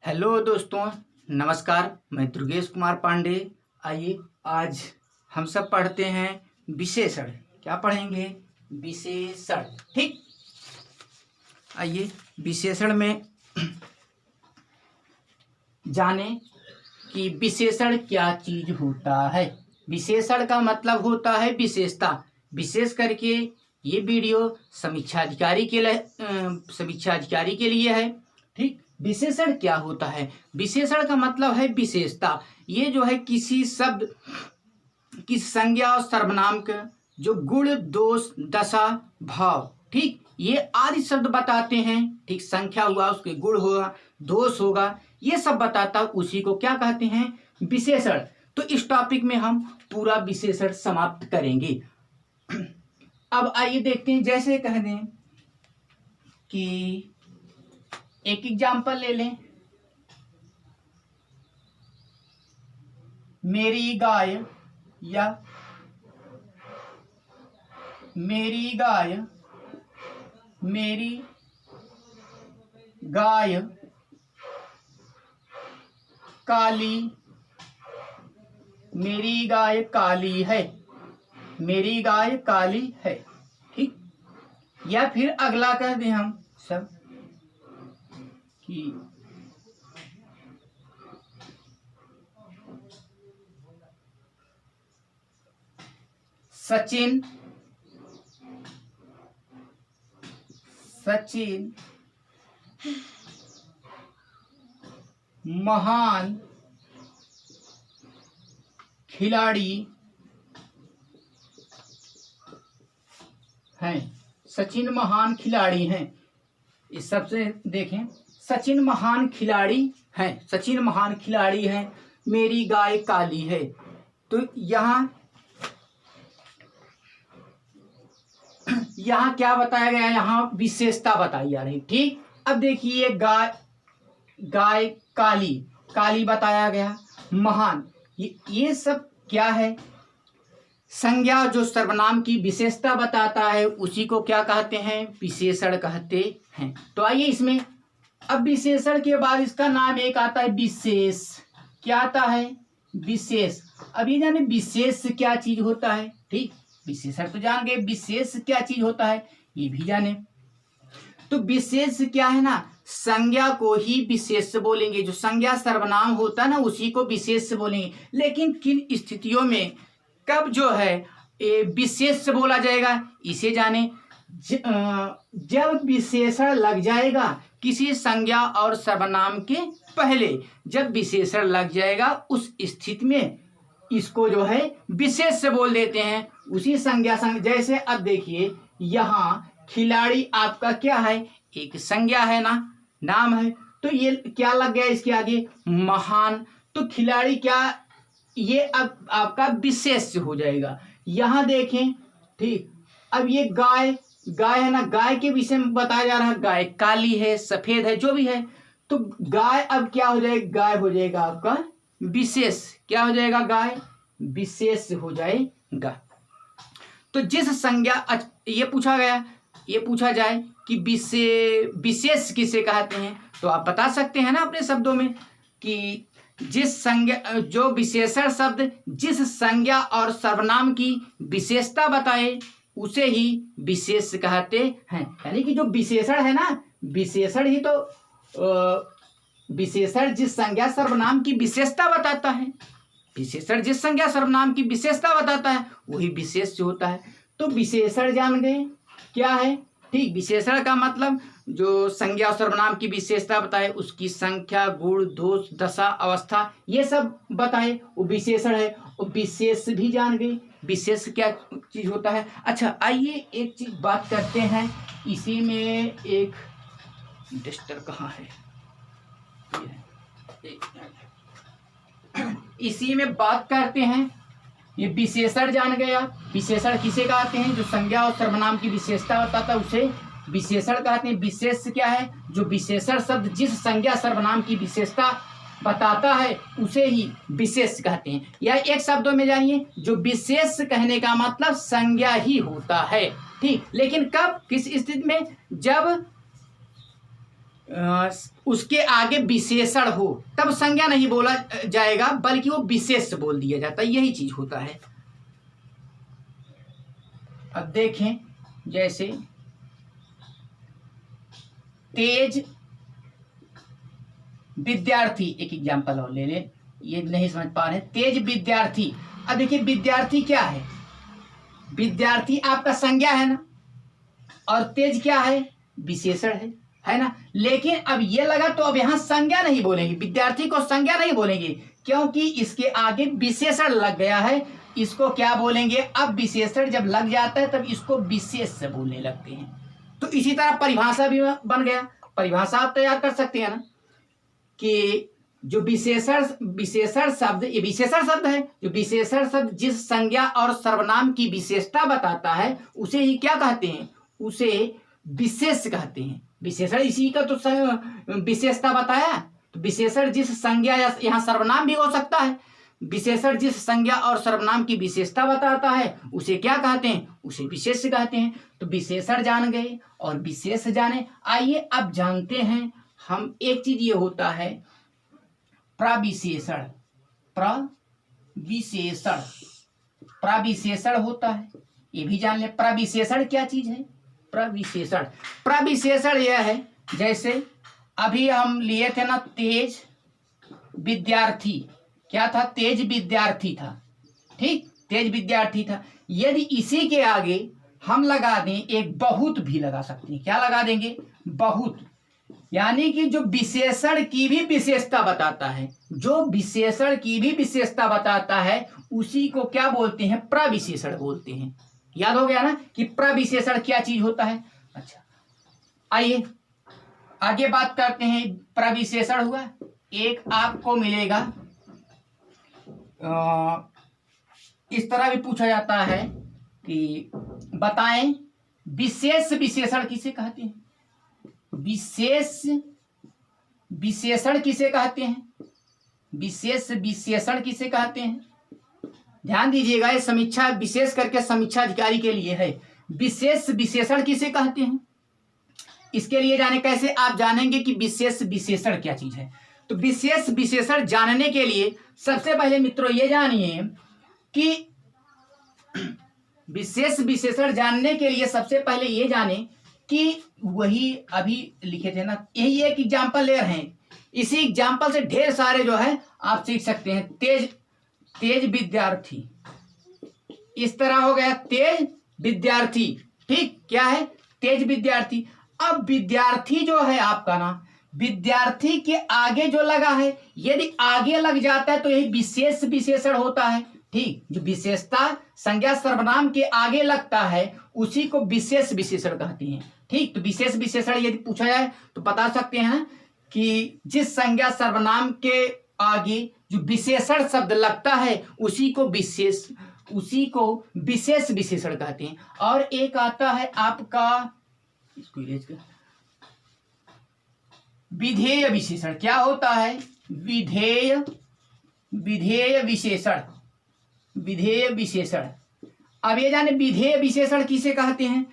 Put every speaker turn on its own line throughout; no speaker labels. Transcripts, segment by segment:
Hello दोस्तों, नमस्कार। मैं दुर्गेश कुमार पांडे। आइए आज हम सब पढ़ते हैं विशेषण। क्या पढ़ेंगे? विशेषण। ठीक, आइए विशेषण में जाने कि विशेषण क्या चीज होता है। विशेषण का मतलब होता है विशेषता। विशेष करके ये वीडियो समीक्षा अधिकारी के लिए है। ठीक, विशेषण क्या होता है? विशेषण का मतलब है विशेषता। ये जो है किसी शब्द की संज्ञा और सर्वनाम का जो गुण, दोष, दशा, भाव, ठीक, ये आदि शब्द बताते हैं। ठीक, संख्या हुआ, उसके गुण होगा, दोष होगा, ये सब बताता, उसी को क्या कहते हैं? विशेषण। तो इस टॉपिक में हम पूरा विशेषण समाप्त करेंगे। अब आइए देखते हैं। जैसे कह दें कि एक एग्जाम्पल ले लें, मेरी गाय या मेरी गाय काली, मेरी गाय काली है, मेरी गाय काली है। ठीक, या फिर अगला कह दें हम सब कि सचिन महान खिलाड़ी हैं। सचिन महान खिलाड़ी हैं। इस सबसे देखें, सचिन महान खिलाड़ी हैं, सचिन महान खिलाड़ी हैं, मेरी गाय काली है। तो यहाँ क्या बताया गया? यहाँ विशेषता बताई जा रही। ठीक, अब देखिए गाय काली बताया गया, महान, ये सब क्या है? संज्ञा जो सर्वनाम की विशेषता बताता है, उसी को क्या कहते हैं? विशेषण कहते हैं। तो आइए इसमें, अब विशेषण के बाद इसका नाम एक आता है विशेष। क्या आता है? विशेष। अब ये जाने विशेष क्या चीज होता है। ठीक, विशेषण तो जान गए, विशेष क्या चीज होता है ये भी जाने। तो विशेष क्या है ना, संज्ञा को ही विशेष बोलेंगे। जो संज्ञा सर्वनाम होता है ना, उसी को विशेष बोलेंगे। लेकिन किन स्थितियों में कब जो है विशेष बोला जाएगा, इसे जाने। जब विशेषण लग जाएगा किसी संज्ञा और सर्वनाम के पहले, जब विशेषण लग जाएगा उस स्थिति में इसको जो है विशेष से बोल देते हैं। उसी संज्ञा जैसे अब देखिए, यहाँ खिलाड़ी आपका क्या है? एक संज्ञा है ना, नाम है। तो ये क्या लग गया इसके आगे? महान। तो खिलाड़ी क्या, ये अब आपका विशेष हो जाएगा। यहाँ देखें, ठीक, अब ये गाय है ना, गाय के विषय में बताया जा रहा है। गाय काली है, सफेद है, जो भी है। तो गाय अब क्या हो जाएगा? गाय हो जाएगा आपका विशेष। क्या हो जाएगा? गाय विशेष हो जाएगा। तो जिस संज्ञा, ये पूछा जाए कि विशेष किसे कहते हैं, तो आप बता सकते हैं ना अपने शब्दों में कि जिस संज्ञा, जो विशेषण शब्द जिस संज्ञा और सर्वनाम की विशेषता बताए, उसे ही विशेष कहते हैं। यानी कि जो विशेषण है ना, विशेषण ही तो विशेषण जिस संज्ञा सर्वनाम की विशेषता बताता है, विशेषण जिस संज्ञा सर्वनाम की विशेषता बताता है, वही विशेष होता है। तो विशेषण जान गए क्या है। ठीक, विशेषण का मतलब जो संज्ञा और सर्वनाम की विशेषता बताए, उसकी संख्या, गुण, दोष, दशा, अवस्था, ये सब बताए, वो विशेषण है। और विशेष भी जान गए, विशेष क्या चीज होता है। अच्छा, आइए एक चीज बात करते हैं। इसी में एक डस्टर कहाँ है, इसी में बात करते हैं। ये विशेषण जान गया। विशेषण किसे कहते हैं? जो संज्ञा और सर्वनाम की विशेषता बताता है उसे विशेषण कहते हैं। विशेष क्या है? जो विशेषण शब्द जिस संज्ञा सर्वनाम की विशेषता बताता है, उसे ही विशेष कहते हैं। या एक शब्दों में जानिए, जो विशेष कहने का मतलब संज्ञा ही होता है। ठीक, लेकिन कब, किस स्थिति में? जब उसके आगे विशेषण हो तब संज्ञा नहीं बोला जाएगा, बल्कि वो विशेष बोल दिया जाता है। यही चीज होता है। अब देखें, जैसे तेज विद्यार्थी, एक एग्जाम्पल और ले लें, ये नहीं समझ पा रहे। तेज विद्यार्थी, अब देखिए विद्यार्थी क्या है, विद्यार्थी आपका संज्ञा है ना, और तेज क्या है, विशेषण है ना। लेकिन अब ये लगा तो अब यहाँ संज्ञा नहीं बोलेंगे, विद्यार्थी को संज्ञा नहीं बोलेंगे, क्योंकि इसके आगे विशेषण लग गया है। इसको क्या बोलेंगे, अब विशेषण जब लग जाता है तब इसको विशेष से बोलने लगते हैं। तो इसी तरह परिभाषा भी बन गया। परिभाषा आप तैयार कर सकते हैं ना, कि जो विशेषण शब्द, ये विशेषण शब्द है, जो विशेषण शब्द जिस संज्ञा और सर्वनाम की विशेषता बताता है उसे ही क्या कहते हैं, उसे विशेष कहते हैं। विशेषण इसी का तो विशेषता बताया। तो विशेषण जिस संज्ञा या यहाँ सर्वनाम भी हो सकता है, विशेषण जिस संज्ञा और सर्वनाम की विशेषता बताता है उसे क्या कहते हैं, उसे विशेष कहते हैं। तो विशेषण जान गए और विशेष जाने। आइए अब जानते हैं हम, एक चीज ये होता है प्रविशेषण। प्रविशेषण, प्रविशेषण होता है, ये भी जान ले। प्रविशेषण क्या चीज है, प्रविशेषण, प्रविशेषण यह है, जैसे अभी हम लिए थे ना तेज विद्यार्थी, क्या था, तेज विद्यार्थी था, ठीक, तेज विद्यार्थी था। यदि इसी के आगे हम लगा दें एक बहुत भी लगा सकते हैं, क्या लगा देंगे, बहुत, यानी कि जो विशेषण की भी विशेषता बताता है, जो विशेषण की भी विशेषता बताता है उसी को क्या बोलते हैं, प्रविशेषण बोलते हैं। याद हो गया ना कि प्रविशेषण क्या चीज होता है। अच्छा, आइए आगे बात करते हैं। प्रविशेषण हुआ, एक आपको मिलेगा, इस तरह भी पूछा जाता है कि बताएं विशेष विशेषण किसे कहते हैं, विशेष विशेषण किसे कहते हैं, विशेष विशेषण किसे कहते हैं। ध्यान दीजिएगा, ये समीक्षा विशेष करके समीक्षा अधिकारी के लिए है। विशेष विशेषण किसे कहते हैं, इसके लिए जाने कैसे, आप जानेंगे कि विशेष विशेषण क्या चीज है। तो विशेष विशेषण जानने के लिए सबसे पहले मित्रों ये जानिए कि विशेष विशेषण जानने के लिए सबसे पहले ये जाने कि वही अभी लिखे थे ना, यही एक एग्जाम्पल ले रहे हैं, इसी एग्जाम्पल से ढेर सारे जो है आप सीख सकते हैं। तेज विद्यार्थी, इस तरह हो गया तेज विद्यार्थी, ठीक, क्या है, तेज विद्यार्थी। अब विद्यार्थी जो है आपका ना, विद्यार्थी के आगे जो लगा है, यदि आगे लग जाता है तो यही विशेष विशेषण होता है, ठीक। जो विशेषता संज्ञा सर्वनाम के आगे लगता है उसी को विशेष विशेषण कहते हैं, ठीक। तो विशेष विशेषण यदि पूछा जाए तो बता सकते हैं कि जिस संज्ञा सर्वनाम के आगे जो विशेषण शब्द लगता है उसी को विशेष विशेषण कहते हैं। और एक आता है आपका, इसको विधेय विशेषण। क्या होता है, विधेय विशेषण, विधेय विशेषण। अब ये जाने विधेय विशेषण किसे कहते हैं।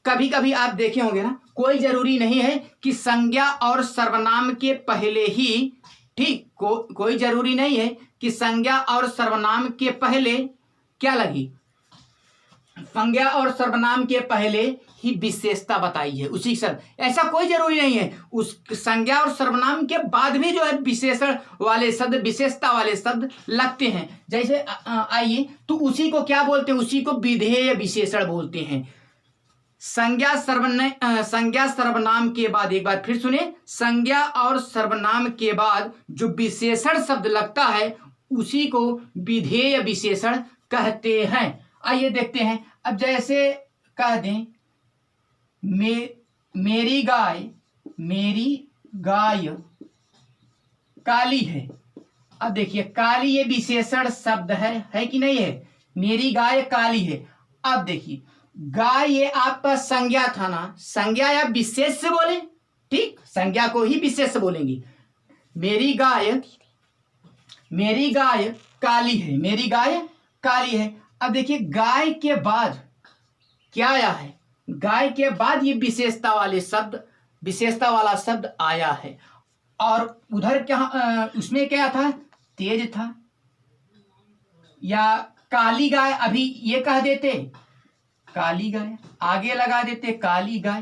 कभी कभी आप देखे होंगे ना, कोई जरूरी नहीं है कि संज्ञा और सर्वनाम के पहले ही, ठीक, कोई जरूरी नहीं है कि संज्ञा और सर्वनाम के पहले क्या लगी, संज्ञा और सर्वनाम के पहले ही विशेषता बताई है उसी शब्द, ऐसा कोई जरूरी नहीं है। उस संज्ञा और सर्वनाम के बाद भी जो है विशेषण वाले शब्द, विशेषता वाले शब्द लगते हैं। जैसे आइए, तो उसी को क्या बोलते हैं, उसी को विधेय विशेषण बोलते हैं। संज्ञा सर्वनाम के बाद, एक बार फिर सुने, संज्ञा और सर्वनाम के बाद जो विशेषण शब्द लगता है उसी को विधेय विशेषण कहते हैं। आइए देखते हैं। अब जैसे कह दें मेरी गाय काली है। अब देखिए काली ये विशेषण शब्द है कि नहीं है, मेरी गाय काली है। अब देखिए गाय ये आपका संज्ञा था ना, संज्ञा या विशेष से बोले, ठीक, संज्ञा को ही विशेष से बोलेंगे। मेरी गाय काली है, मेरी गाय काली है। अब देखिए गाय के बाद क्या आया है, गाय के बाद ये विशेषता वाले शब्द विशेषता वाला शब्द आया है। और उधर क्या उसमें क्या था, तेज था, या काली गाय, अभी ये कह देते काली गाय, आगे लगा देते काली गाय,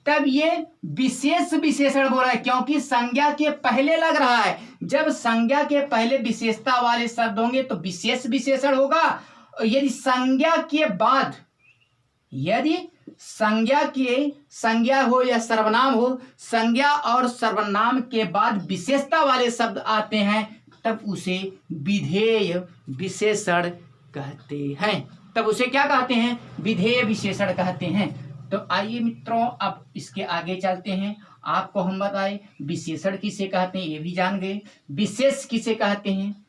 तब ये विशेष विशेषण बोला है, क्योंकि संज्ञा के पहले लग रहा है। जब संज्ञा के पहले विशेषता वाले शब्द होंगे तो विशेष विशेषण होगा। यदि संज्ञा के बाद, यदि संज्ञा हो या सर्वनाम हो, संज्ञा और सर्वनाम के बाद विशेषता वाले शब्द आते हैं, तब उसे विधेय विशेषण कहते हैं। तब उसे क्या कहते हैं, विधेय विशेषण कहते हैं। तो आइए मित्रों, अब इसके आगे चलते हैं। आपको हम बताएं विशेषण किसे कहते हैं, ये भी जान गए। विशेष किसे कहते हैं,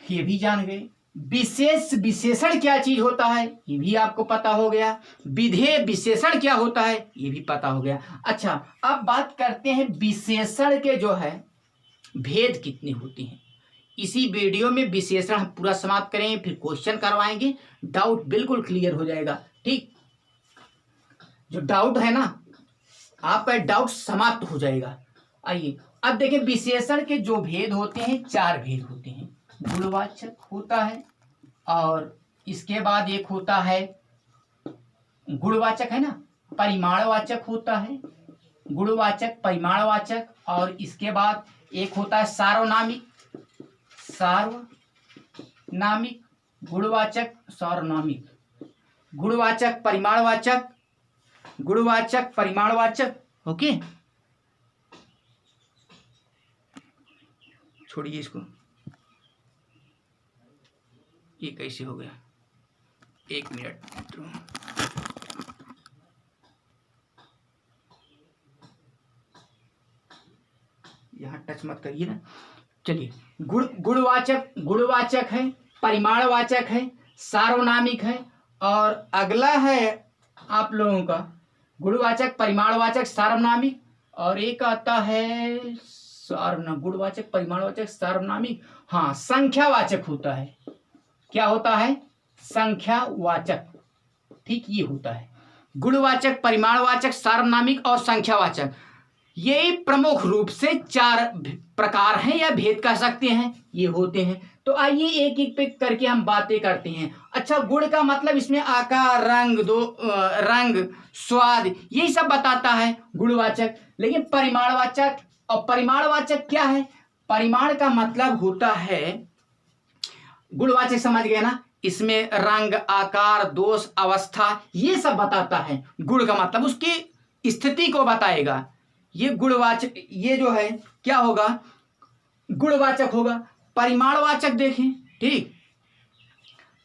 ये भी जान गए। विशेष विशेषण क्या चीज होता है, ये भी आपको पता हो गया। विधेय विशेषण क्या होता है, ये भी पता हो गया। अच्छा, अब बात करते हैं विशेषण के जो है भेद कितने होते हैं। इसी वीडियो में विशेषण हम पूरा समाप्त करेंगे, फिर क्वेश्चन करवाएंगे, डाउट बिल्कुल क्लियर हो जाएगा। ठीक, जो डाउट है ना, आपका डाउट समाप्त हो जाएगा। आइए अब देखें, विशेषण के जो भेद होते हैं, 4 भेद होते हैं। गुणवाचक होता है, और इसके बाद एक होता है गुणवाचक, है ना, परिमाणवाचक होता है, गुणवाचक, परिमाणवाचक, और इसके बाद एक होता है सार्वनामिक, गुणवाचक, सार्वनामिक, गुणवाचक, परिमाणवाचक, गुणवाचक, परिमाणवाचक। ओके, छोड़िए इसको, ये कैसे हो गया, 1 मिनट। यहाँ टच मत करिए ना। चलिए, गुणवाचक है, परिमाणवाचक है, सार्वनामिक है, और अगला है आप लोगों का गुणवाचक, परिमाणवाचक, सार्वनामिक, और एक आता है गुणवाचक, परिमाणवाचक, सार्वनामिक, हाँ, संख्यावाचक होता है। क्या होता है, संख्यावाचक। ठीक, ये होता है गुणवाचक, परिमाणवाचक, सार्वनामिक और संख्यावाचक। ये प्रमुख रूप से 4 प्रकार हैं या भेद कह सकते हैं, ये होते हैं। तो आइए एक एक पे करके हम बातें करते हैं। अच्छा, गुण का मतलब इसमें आकार, रंग, स्वाद, यही सब बताता है गुणवाचक। लेकिन परिमाणवाचक, और परिमाणवाचक क्या है, परिमाण का मतलब होता है, गुणवाचक समझ गए ना, इसमें रंग, आकार, दोष, अवस्था, ये सब बताता है। गुण का मतलब उसकी स्थिति को बताएगा। ये गुणवाचक, ये जो है क्या होगा, गुणवाचक होगा। परिमाणवाचक देखें, ठीक,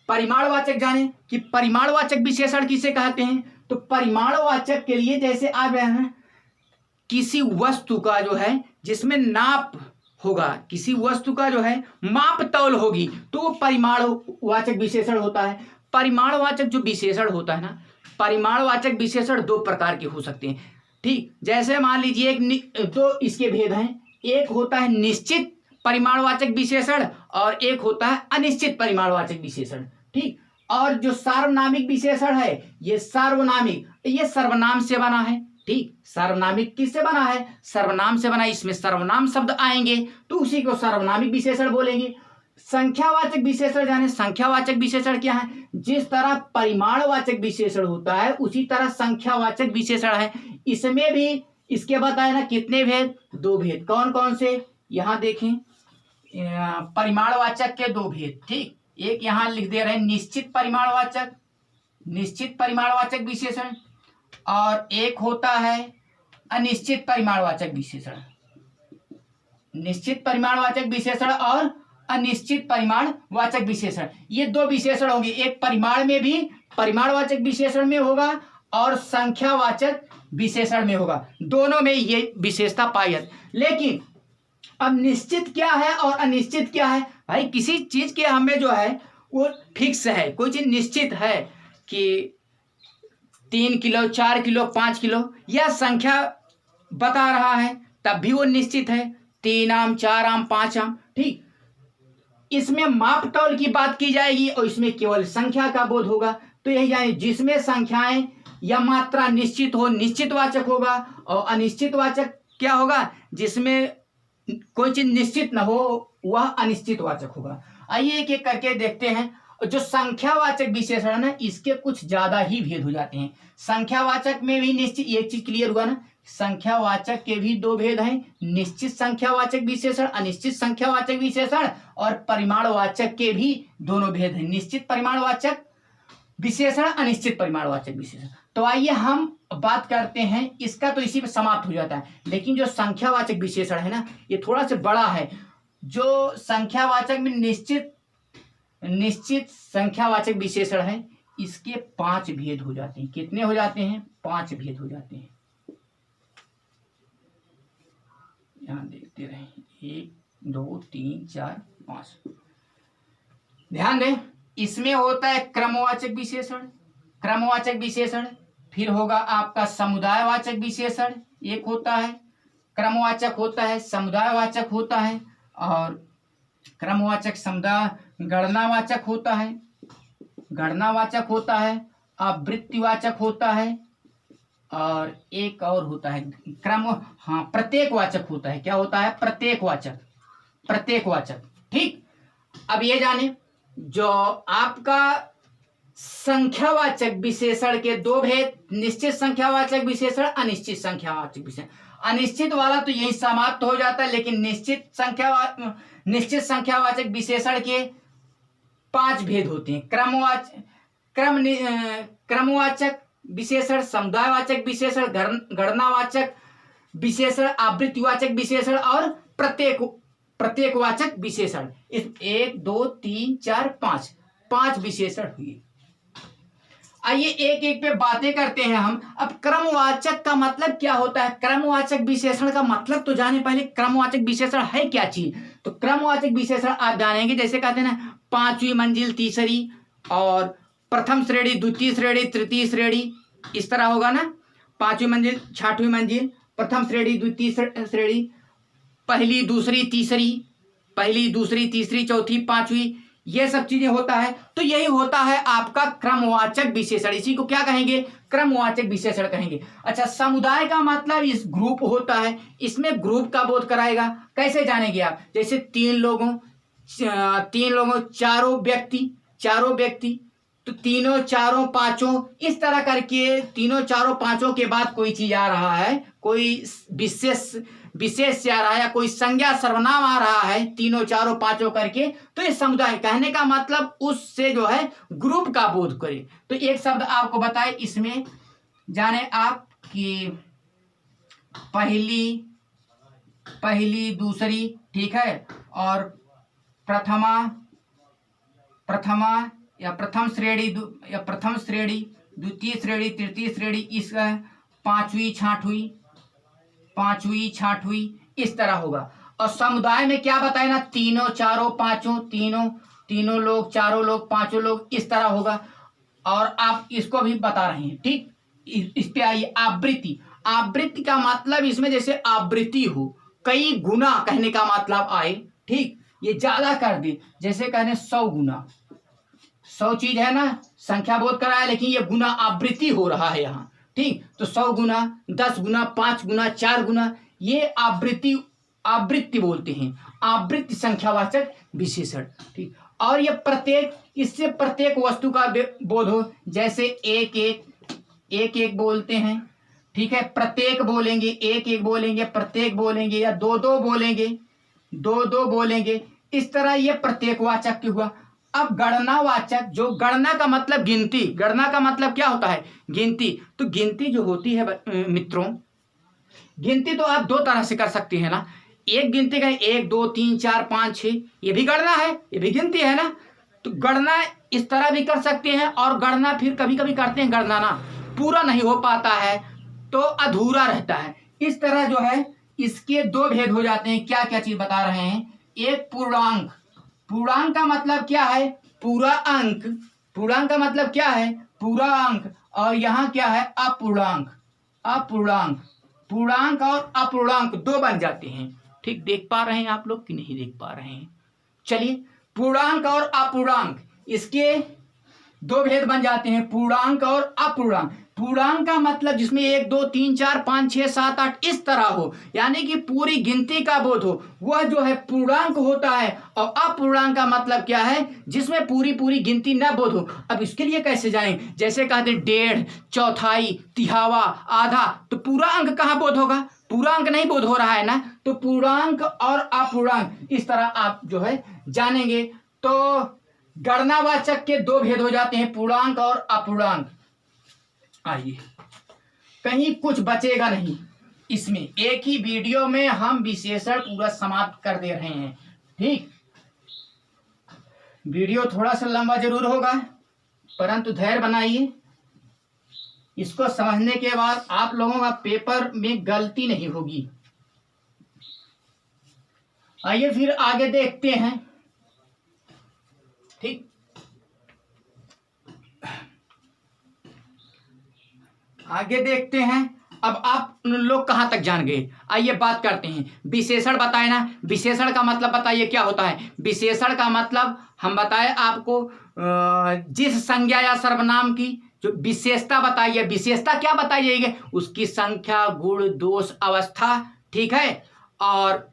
परिमाणवाचक जाने कि परिमाणवाचक विशेषण किसे कहते हैं। तो परिमाणवाचक के लिए जैसे आ गए हैं, किसी वस्तु का जो है जिसमें नाप होगा, किसी वस्तु का जो है माप तौल होगी, तो वो परिमाणवाचक विशेषण होता है। परिमाणवाचक जो विशेषण होता है ना, परिमाणवाचक विशेषण 2 प्रकार के हो सकते हैं। ठीक, जैसे मान लीजिए दो इसके भेद हैं, एक होता है निश्चित परिमाणवाचक विशेषण और एक होता है अनिश्चित परिमाणवाचक विशेषण। ठीक, और जो सार्वनामिक विशेषण है, ये सार्वनामिक, ये सर्वनाम से बना है। ठीक, सार्वनामिक किससे बना है, सर्वनाम से बना है, इसमें सर्वनाम शब्द आएंगे तो उसी को सार्वनामिक विशेषण बोलेंगे। संख्यावाचक विशेषण जाने, संख्यावाचक विशेषण क्या है, जिस तरह परिमाणवाचक विशेषण होता है उसी तरह संख्यावाचक विशेषण है। इसमें भी इसके बताए ना कितने भेद, 2 भेद। कौन कौन से, यहाँ देखें, परिमाणवाचक के 2 भेद। ठीक, एक यहाँ लिख दे रहे हैं निश्चित परिमाणवाचक विशेषण, और एक होता है अनिश्चित परिमाणवाचक विशेषण। निश्चित परिमाणवाचक विशेषण और अनिश्चित परिमाणवाचक विशेषण, ये 2 विशेषण होंगे। एक परिमाण में भी परिमाणवाचक विशेषण में होगा और संख्यावाचक विशेषण में होगा, दोनों में ये विशेषता पाई जाती। लेकिन अब निश्चित क्या है और अनिश्चित क्या है, भाई किसी चीज के हमें जो है वो फिक्स है, कोई चीज निश्चित है कि 3 किलो, 4 किलो, 5 किलो, यह संख्या बता रहा है, तब भी वो निश्चित है, 3 आम, 4 आम, 5 आम। ठीक, इसमें माप तौल की बात की जाएगी और इसमें केवल संख्या का बोध होगा। तो यही जाने जिसमें संख्याएं या मात्रा निश्चित हो निश्चितवाचक होगा, और अनिश्चितवाचक क्या होगा, जिसमें कोई चीज निश्चित न हो वह अनिश्चितवाचक होगा। आइए एक एक करके देखते हैं। जो संख्यावाचक विशेषण है ना, इसके कुछ ज्यादा ही भेद हो जाते हैं। संख्यावाचक में भी निश्चित, एक चीज क्लियर हुआ ना, संख्यावाचक के भी दो भेद हैं, निश्चित संख्यावाचक विशेषण, अनिश्चित संख्यावाचक विशेषण, और परिमाणवाचक के भी दोनों भेद हैं, निश्चित परिमाणवाचक विशेषण, अनिश्चित परिमाणवाचक विशेषण। तो आइए हम बात करते हैं इसका, तो इसी पे समाप्त हो जाता है। लेकिन जो संख्यावाचक विशेषण है ना, ये थोड़ा सा बड़ा है। जो संख्यावाचक में निश्चित संख्यावाचक विशेषण है, इसके 5 भेद हो जाते हैं। कितने हो जाते हैं? 5 भेद हो जाते हैं। यहां देखते रहें, 1 2 3 4 5। ध्यान दें, इसमें होता है क्रमवाचक विशेषण, क्रमवाचक विशेषण, फिर होगा आपका समुदायवाचक विशेषण, एक होता है क्रमवाचक होता है, समुदायवाचक होता है, और क्रमवाचक समुदाय गणनावाचक होता है, गणनावाचक होता है, आवृत्तिवाचक होता है, और एक और होता है प्रत्येकवाचक होता है। क्या होता है? प्रत्येकवाचक, प्रत्येकवाचक। ठीक, अब ये जाने जो आपका संख्यावाचक विशेषण के दो भेद, निश्चित संख्यावाचक विशेषण, अनिश्चित संख्यावाचक विशेषण। अनिश्चित वाला तो यही समाप्त हो जाता है, लेकिन निश्चित संख्यावाचक विशेषण के 5 भेद होते हैं। क्रमवाचक विशेषण, समुदायवाचक विशेषण, गणनावाचक विशेषण, आवृत्तिवाचक विशेषण, और प्रत्येकवाचक विशेषण। इस 1 2 3 4 5 विशेषण हुए। आइए एक एक पे बातें करते हैं हम। अब क्रमवाचक का मतलब क्या होता है? क्रमवाचक विशेषण का मतलब तो जाने पहले, क्रमवाचक विशेषण है क्या चीज। तो क्रमवाचक विशेषण आप जानेंगे, जैसे कहते हैं ना, 5वीं मंजिल तीसरी, और प्रथम श्रेणी, द्वितीय श्रेणी, तृतीय श्रेणी, इस तरह होगा ना। 5वीं मंजिल, 6वीं मंजिल, प्रथम श्रेणी, द्वितीय श्रेणी, पहली दूसरी तीसरी, पहली दूसरी तीसरी चौथी पांचवी, ये सब चीजें होता है। तो यही होता है आपका क्रमवाचक विशेषण। इसी को क्या कहेंगे? क्रमवाचक विशेषण कहेंगे। अच्छा, समुदाय का मतलब इस ग्रुप होता है, इसमें ग्रुप का बोध कराएगा। कैसे जानेंगे आप? जैसे तीन लोगों चारों व्यक्ति, तो तीनों चारों पांचों, इस तरह करके तीनों चारों पांचों के बाद कोई चीज आ रहा है, कोई विशेष से आ रहा है, या कोई संज्ञा सर्वनाम आ रहा है, तीनों चारों पांचों करके, तो ये समुदाय कहने का मतलब उससे जो है ग्रुप का बोध करे। तो एक शब्द आपको बताए, इसमें जाने आप कि पहली दूसरी, ठीक है, और प्रथमा या प्रथम श्रेणी, द्वितीय श्रेणी, तृतीय श्रेणी, इस पांचवी छठवीं, इस तरह होगा। और समुदाय में क्या बताए ना, तीनों चारों पांचों, तीनों लोग, चारों लोग, पांचों लोग, इस तरह होगा। और आप इसको भी बता रहे हैं। ठीक, इस पे आइए। आवृत्ति का मतलब इसमें जैसे आवृत्ति हो, कई गुना कहने का मतलब आए। ठीक, ये ज्यादा कर दे, जैसे कहने 100 गुना, 100 चीज है ना, संख्या बोध कराया, लेकिन ये गुना आवृत्ति हो रहा है यहाँ। ठीक, तो 100 गुना, 10 गुना, 5 गुना, 4 गुना, ये आवृत्ति बोलते हैं, आवृत्ति संख्यावाचक विशेषण। ठीक, और ये इससे प्रत्येक वस्तु का बोध हो, जैसे एक बोलते हैं। ठीक है, प्रत्येक बोलेंगे, एक बोलेंगे, प्रत्येक बोलेंगे, या दो बोलेंगे, इस तरह ये प्रत्येकवाचक हुआ। अब गणनावाचक, जो गणना का मतलब गिनती, गणना का मतलब क्या होता है? गिनती। तो गिनती जो होती है मित्रों, गिनती तो आप 2 तरह से कर सकते हैं ना। एक गिनती का 1 2 3 4 5 6, ये भी गणना है, ये भी गिनती है ना। तो गणना इस तरह भी कर सकते हैं, और गणना फिर कभी कभी करते हैं, गणना ना पूरा नहीं हो पाता है तो अधूरा रहता है। इस तरह जो है इसके 2 भेद हो जाते हैं। क्या क्या चीज बता रहे हैं? एक पूर्णांक, पूर्णांक का मतलब क्या है? पूरा अंक। पूर्णांक का मतलब क्या है? पूरा अंक। और यहाँ क्या है? अपूर्णांक। पूर्णांक और अपूर्णांक 2 बन जाते हैं। ठीक, देख पा रहे हैं आप लोग कि नहीं देख पा रहे हैं? चलिए, पूर्णांक और अपूर्णांक, इसके दो भेद बन जाते हैं, पूर्णांक और अपूर्णांक। पूर्णांक का मतलब जिसमें 1 2 3 4 5 6 7 8 इस तरह हो, यानी कि पूरी गिनती का बोध हो, वह जो है पूर्णांक होता है। और अपूर्णांक का मतलब क्या है, जिसमें पूरी पूरी गिनती न बोध हो। अब इसके लिए कैसे जाएं, जैसे कहते हैं डेढ़, चौथाई, तिहावा, आधा, तो पूरा अंक कहाँ बोध होगा, पूरा अंक नहीं बोध हो रहा है ना। तो पूर्णांक और अपूर्णांक इस तरह आप जो है जानेंगे। तो गणनावाचक के दो भेद हो जाते हैं, पूर्णांक और अपूर्णांक। आइए, कहीं कुछ बचेगा नहीं इसमें, एक ही वीडियो में हम विशेषण पूरा समाप्त कर दे रहे हैं। ठीक, वीडियो थोड़ा सा लंबा जरूर होगा, परंतु धैर्य बनाइए। इसको समझने के बाद आप लोगों का पेपर में गलती नहीं होगी। आइए फिर आगे देखते हैं। ठीक, आगे देखते हैं। अब आप लोग कहां तक जान गए, आइए बात करते हैं। विशेषण बताए ना, विशेषण का मतलब बताइए क्या होता है। विशेषण का मतलब हम बताए आपको, जिस संज्ञा या सर्वनाम की जो विशेषता बताइए, विशेषता क्या बताई जाएगी, उसकी संख्या, गुण, दोष, अवस्था। ठीक है, और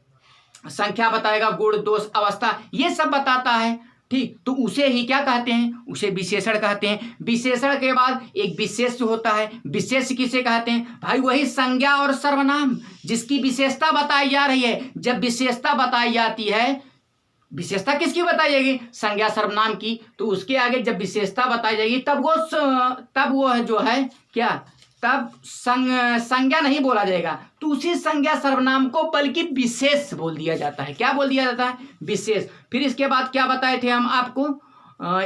संख्या बताएगा, गुण, दोष, अवस्था, ये सब बताता है। ठीक, तो उसे ही क्या कहते हैं, उसे विशेषण कहते हैं। विशेषण के बाद एक विशेष होता है। विशेष किसे कहते हैं भाई, वही संज्ञा और सर्वनाम जिसकी विशेषता बताई जा रही है। जब विशेषता बताई जाती है, विशेषता किसकी बताई जाएगी, संज्ञा सर्वनाम की, तो उसके आगे जब विशेषता बताई जाएगी तब वो जो है क्या, तब संज्ञा नहीं बोला जाएगा, तो उसी संज्ञा सर्वनाम को बल्कि विशेष बोल दिया जाता है। क्या बोल दिया जाता है, विशेष। फिर इसके बाद क्या बताए थे हम आपको,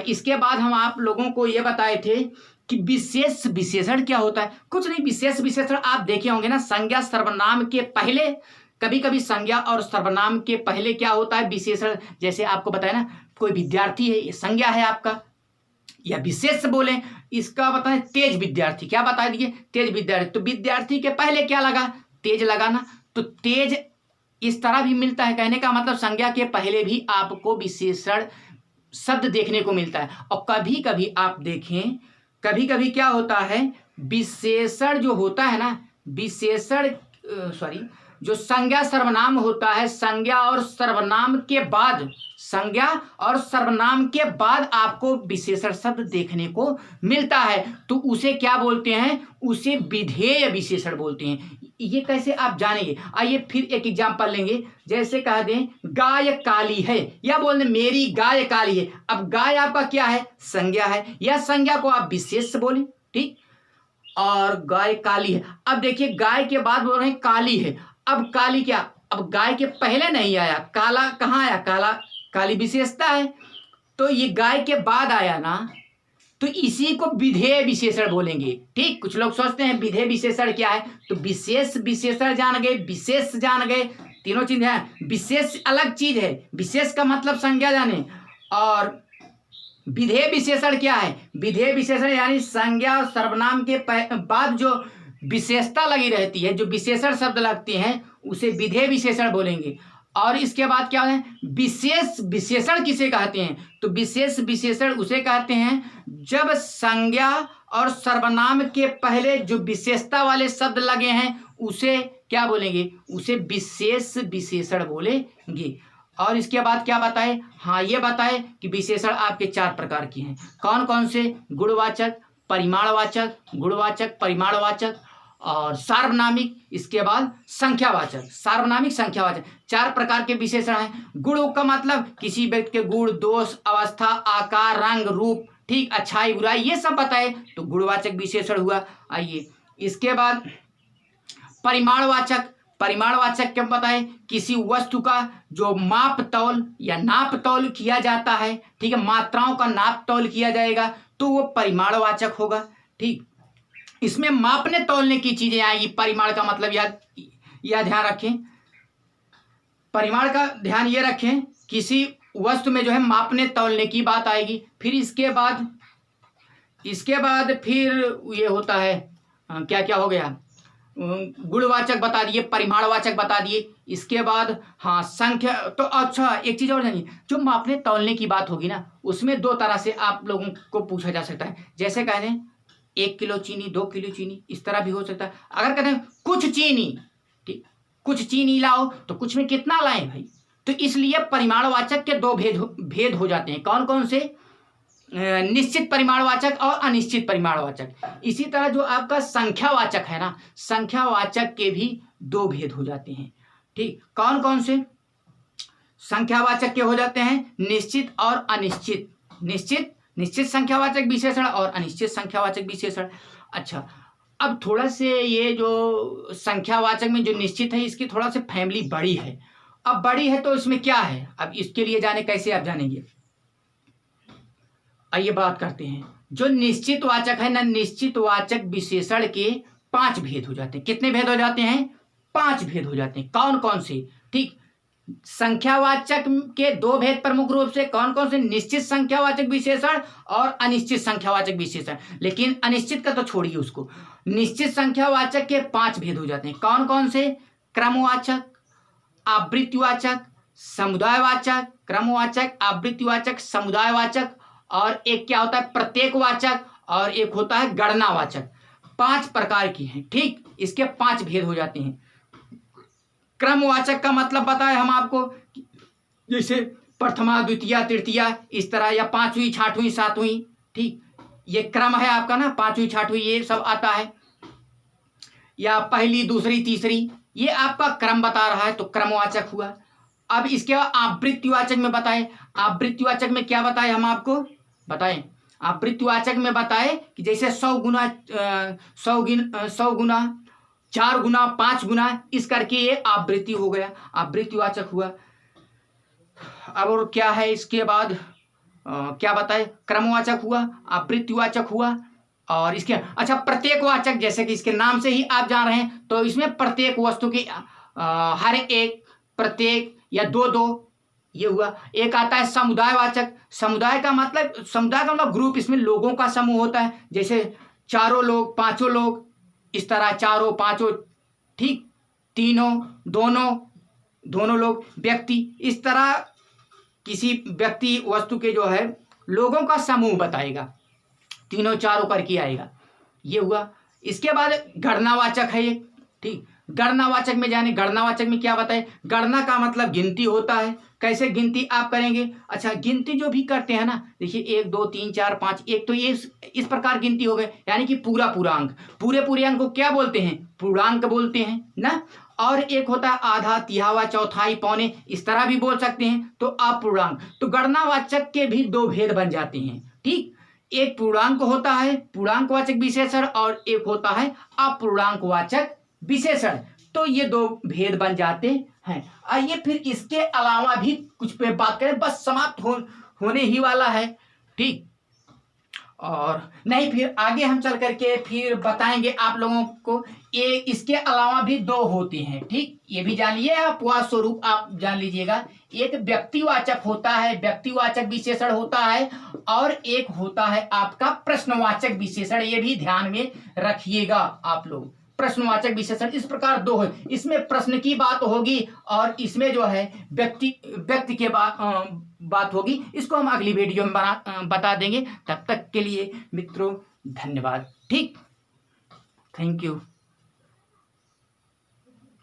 इसके बाद हम आप लोगों को ये बताए थे कि विशेष विशेषण क्या होता है। कुछ नहीं, विशेष विशेषण आप देखे होंगे ना, संज्ञा सर्वनाम के पहले, कभी कभी संज्ञा और सर्वनाम के पहले क्या होता है, विशेषण। जैसे आपको बताया ना, कोई विद्यार्थी है, ये संज्ञा है आपका, या विशेष बोले इसका बताएं तेज विद्यार्थी। क्या बता दिए, तेज विद्यार्थी। तो विद्यार्थी के पहले क्या लगा, तेज लगाना, तो तेज इस तरह भी मिलता है। कहने का मतलब संज्ञा के पहले भी आपको विशेषण शब्द देखने को मिलता है। और कभी कभी आप देखें, कभी कभी क्या होता है, विशेषण जो होता है ना, विशेषण जो संज्ञा सर्वनाम होता है, संज्ञा और सर्वनाम के बाद, संज्ञा और सर्वनाम के बाद आपको विशेषण शब्द देखने को मिलता है, तो उसे क्या बोलते हैं, उसे विधेय विशेषण बोलते हैं। ये कैसे आप जानेंगे, आइए फिर एक एग्जांपल लेंगे। जैसे कह दें गाय काली है, या बोल दें मेरी गाय काली है। अब गाय आपका क्या है, संज्ञा है, या संज्ञा को आप विशेष बोले। ठीक, और गाय काली है। अब देखिए गाय के बाद बोल रहे हैं काली है। अब काली क्या, अब गाय के पहले नहीं आया, काला कहाँ आया, काला काली विशेषता है, तो ये गाय के बाद आया ना, तो इसी को विधेय विशेषण बोलेंगे। ठीक, कुछ लोग सोचते हैं विधेय विशेषण क्या है, तो विशेष विशेषण जान गए, विशेष जान गए, तीनों चीज है। विशेष अलग चीज है, विशेष का मतलब संज्ञा जाने, और विधेय विशेषण क्या है, विधेय विशेषण यानी संज्ञा और सर्वनाम के बाद जो विशेषता लगी रहती है, जो विशेषण शब्द लगते हैं, उसे विधेय विशेषण बोलेंगे। और इसके बाद क्या है, विशेष विशेषण किसे कहते हैं, तो विशेष विशेषण उसे कहते हैं जब संज्ञा और सर्वनाम के पहले जो विशेषता वाले शब्द लगे हैं, उसे क्या बोलेंगे, उसे विशेष विशेषण बोलेंगे। और इसके बाद क्या बताए, हाँ ये बताए कि विशेषण आपके 4 प्रकार के हैं। कौन कौन से, गुणवाचक, परिमाणवाचक, गुणवाचक, परिमाणवाचक और सार्वनामिक, इसके बाद संख्यावाचक। सार्वनामिक, संख्यावाचक 4 प्रकार के विशेषण हैं। गुण का मतलब किसी व्यक्ति के गुण, दोष, अवस्था, आकार, रंग, रूप, ठीक, अच्छाई, बुराई, ये सब बताए, तो गुणवाचक विशेषण हुआ। आइए इसके बाद परिमाणवाचक। परिमाणवाचक क्या बताए, किसी वस्तु का जो माप तौल या नाप तौल किया जाता है, ठीक है, मात्राओं का नाप तौल किया जाएगा, तो वो परिमाणवाचक होगा। ठीक, इसमें मापने तौलने की चीजें आएगी। परिमाण का मतलब यह ध्यान रखें, परिमाण का ध्यान ये रखें, किसी वस्तु में जो है मापने तौलने की बात आएगी। फिर इसके बाद फिर ये होता है क्या क्या हो गया, गुणवाचक बता दिए, परिमाणवाचक बता दिए। इसके बाद हाँ संख्या, तो अच्छा एक चीज़ और जानिए, जो मापने तौलने की बात होगी ना, उसमें दो तरह से आप लोगों को पूछा जा सकता है। जैसे कह दें 1 किलो चीनी, 2 किलो चीनी, इस तरह भी हो सकता है। अगर कहते हैं कुछ चीनी, ठीक, कुछ चीनी लाओ, तो कुछ में कितना लाएं भाई। तो इसलिए परिमाणवाचक के दो भेद हो जाते हैं। कौन कौन से? निश्चित परिमाणवाचक और अनिश्चित परिमाणवाचक। इसी तरह जो आपका संख्यावाचक है ना, संख्यावाचक के भी दो भेद हो जाते हैं। ठीक, कौन कौन से संख्यावाचक के हो जाते हैं? निश्चित और अनिश्चित। निश्चित संख्यावाचक विशेषण और अनिश्चित संख्यावाचक विशेषण। अच्छा, अब थोड़ा से ये जो संख्यावाचक में जो निश्चित है, इसकी थोड़ा सा फैमिली बड़ी है। अब बड़ी है तो इसमें क्या है, अब इसके लिए जाने कैसे आप जानेंगे, आइए बात करते हैं। जो निश्चित वाचक है ना, निश्चित वाचक विशेषण के 5 भेद हो जाते हैं। कितने भेद हो जाते हैं? 5 भेद हो जाते हैं। कौन कौन से? ठीक, संख्यावाचक के 2 भेद प्रमुख रूप से। कौन कौन से? निश्चित संख्यावाचक विशेषण और अनिश्चित संख्यावाचक विशेषण। लेकिन अनिश्चित का तो छोड़िए उसको। निश्चित संख्यावाचक के 5 भेद हो जाते हैं। कौन कौन से? क्रमवाचक, आवृत्तिवाचक, समुदायवाचक। क्रमवाचक, आवृत्तिवाचक, समुदायवाचक, और एक क्या होता है? प्रत्येकवाचक, और एक होता है गणनावाचक। 5 प्रकार की हैं। ठीक, इसके 5 भेद हो जाते हैं। क्रमवाचक का मतलब बताए हम आपको, जैसे प्रथमा, द्वितीय, तृतीया, इस तरह, या 5वीं, 6वीं, 7वीं। ठीक, ये क्रम है आपका ना, 5वीं, 6वीं, ये सब आता है। या पहली, दूसरी, तीसरी, ये आपका क्रम बता रहा है, तो क्रमवाचक हुआ। अब इसके बाद आवृत्तिवाचक में बताए। आवृत्तिवाचक में क्या बताए हम आपको? बताएं, आवृत्तिवाचक में बताए कि जैसे 100 गुना, 100 गुना, 4 गुना, 5 गुना, इस करके ये आवृत्ति हो गया, आवृत्तिवाचक हुआ। अब और क्या है इसके बाद? क्या बताए? क्रमवाचक हुआ, आवृत्तिवाचक हुआ, और इसके अच्छा प्रत्येकवाचक, जैसे कि इसके नाम से ही आप जान रहे हैं, तो इसमें प्रत्येक वस्तु की हर एक, प्रत्येक या दो, ये हुआ। एक आता है समुदायवाचक। समुदाय का मतलब ग्रुप, इसमें लोगों का समूह होता है। जैसे 4 लोग, 5 लोग, इस तरह 4, 5, ठीक, 3, दोनों लोग, व्यक्ति, इस तरह किसी व्यक्ति वस्तु के जो है लोगों का समूह बताएगा। 3, 4 करके आएगा, ये हुआ। इसके बाद गणनावाचक है ये। ठीक, गणनावाचक में जाने, गणनावाचक में क्या बताए? गणना का मतलब गिनती होता है। कैसे गिनती आप करेंगे? अच्छा, गिनती जो भी करते हैं ना, देखिए 1, 2, 3, 4, 5, एक, तो ये इस प्रकार गिनती हो गए, यानी कि पूरा अंक। पूरे अंक को क्या बोलते हैं? पूर्णांक बोलते हैं ना। और एक होता है आधा, तिहावा, चौथाई, पौने, इस तरह भी बोल सकते हैं, तो अपूर्णांक। तो गणनावाचक के भी 2 भेद बन जाते हैं। ठीक, एक पूर्णांक होता है, पूर्णांकवाचक विशेषण, और एक होता है अपूर्णांकवाचक विशेषण। तो ये 2 भेद बन जाते हैं। आइए फिर इसके अलावा भी कुछ पे बात करें, बस समाप्त होने ही वाला है। ठीक, और नहीं, फिर आगे हम चल करके फिर बताएंगे आप लोगों को। ये इसके अलावा भी 2 होते हैं। ठीक, ये भी जान लीजिए, अपवाद स्वरूप आप जान लीजिएगा। एक व्यक्तिवाचक होता है, व्यक्तिवाचक विशेषण होता है, और एक होता है आपका प्रश्नवाचक विशेषण। ये भी ध्यान में रखिएगा आप लोग। प्रश्नवाचक विशेषण इस प्रकार 2 है। इसमें प्रश्न की बात होगी, और इसमें जो है व्यक्ति के बात होगी। इसको हम अगली वीडियो में बता देंगे। तब तक के लिए मित्रों धन्यवाद। ठीक, थैंक यू।